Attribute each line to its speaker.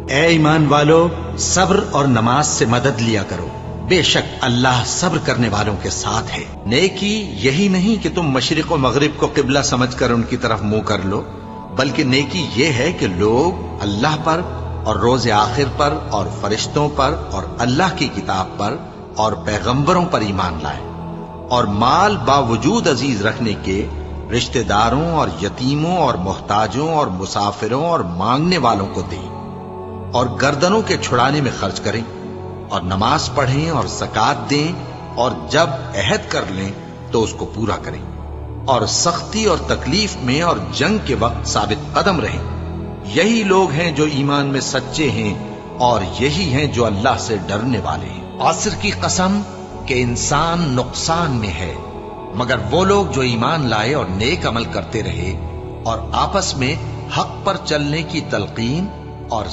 Speaker 1: اے ایمان والو، صبر اور نماز سے مدد لیا کرو، بے شک اللہ صبر کرنے والوں کے ساتھ ہے۔ نیکی یہی نہیں کہ تم مشرق و مغرب کو قبلہ سمجھ کر ان کی طرف منہ کر لو، بلکہ نیکی یہ ہے کہ لوگ اللہ پر اور روز آخر پر اور فرشتوں پر اور اللہ کی کتاب پر اور پیغمبروں پر ایمان لائیں، اور مال باوجود عزیز رکھنے کے رشتہ داروں اور یتیموں اور محتاجوں اور مسافروں اور مانگنے والوں کو دیں، اور گردنوں کے چھڑانے میں خرچ کریں، اور نماز پڑھیں اور زکوٰۃ دیں، اور جب عہد کر لیں تو اس کو پورا کریں، اور سختی اور تکلیف میں اور جنگ کے وقت ثابت قدم رہیں۔ یہی لوگ ہیں جو ایمان میں سچے ہیں، اور یہی ہیں جو اللہ سے ڈرنے والے ہیں۔ عصر کی قسم کہ انسان نقصان میں ہے، مگر وہ لوگ جو ایمان لائے اور نیک عمل کرتے رہے اور آپس میں حق پر چلنے کی تلقین اور